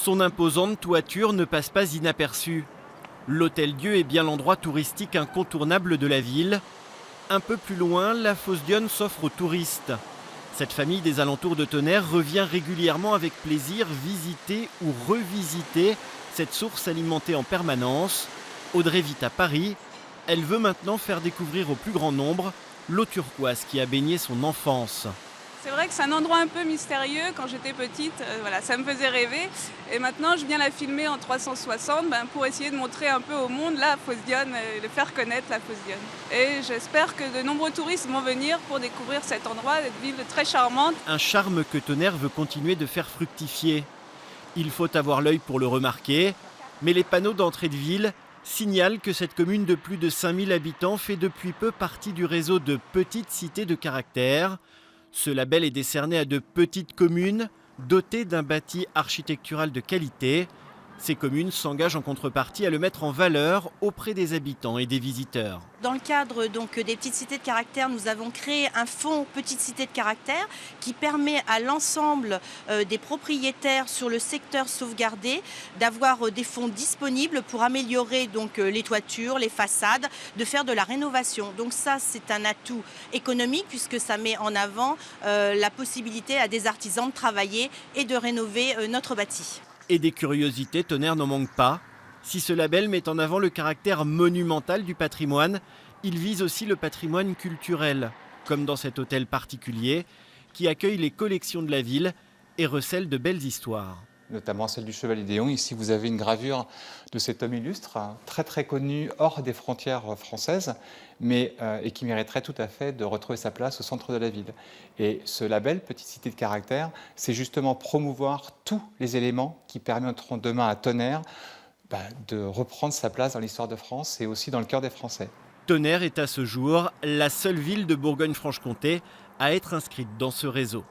Son imposante toiture ne passe pas inaperçue. L'Hôtel-Dieu est bien l'endroit touristique incontournable de la ville. Un peu plus loin, la fosse d'Yonne s'offre aux touristes. Cette famille des alentours de Tonnerre revient régulièrement avec plaisir visiter ou revisiter cette source alimentée en permanence. Audrey vit à Paris. Elle veut maintenant faire découvrir au plus grand nombre l'eau turquoise qui a baigné son enfance. C'est vrai que c'est un endroit un peu mystérieux. Quand j'étais petite, voilà, ça me faisait rêver. Et maintenant, je viens la filmer en 360 pour essayer de montrer un peu au monde la fosse d'Yonne et de faire connaître la fosse d'Yonne. Et j'espère que de nombreux touristes vont venir pour découvrir cet endroit, cette ville très charmante. Un charme que Tonnerre veut continuer de faire fructifier. Il faut avoir l'œil pour le remarquer, mais les panneaux d'entrée de ville signalent que cette commune de plus de 5000 habitants fait depuis peu partie du réseau de petites cités de caractère. Ce label est décerné à de petites communes dotées d'un bâti architectural de qualité. Ces communes s'engagent en contrepartie à le mettre en valeur auprès des habitants et des visiteurs. Dans le cadre des petites cités de caractère, nous avons créé un fonds petites cités de caractère qui permet à l'ensemble des propriétaires sur le secteur sauvegardé d'avoir des fonds disponibles pour améliorer les toitures, les façades, de faire de la rénovation. Donc ça, c'est un atout économique puisque ça met en avant la possibilité à des artisans de travailler et de rénover notre bâti. Et des curiosités, Tonnerre n'en manque pas. Si ce label met en avant le caractère monumental du patrimoine, il vise aussi le patrimoine culturel, comme dans cet hôtel particulier qui accueille les collections de la ville et recèle de belles histoires. Notamment celle du Chevalier d'Éon. Ici, vous avez une gravure de cet homme illustre, très très connu hors des frontières françaises, et qui mériterait tout à fait de retrouver sa place au centre de la ville. Et ce label, Petite Cité de Caractère, c'est justement promouvoir tous les éléments qui permettront demain à Tonnerre de reprendre sa place dans l'histoire de France et aussi dans le cœur des Français. Tonnerre est à ce jour la seule ville de Bourgogne-Franche-Comté à être inscrite dans ce réseau.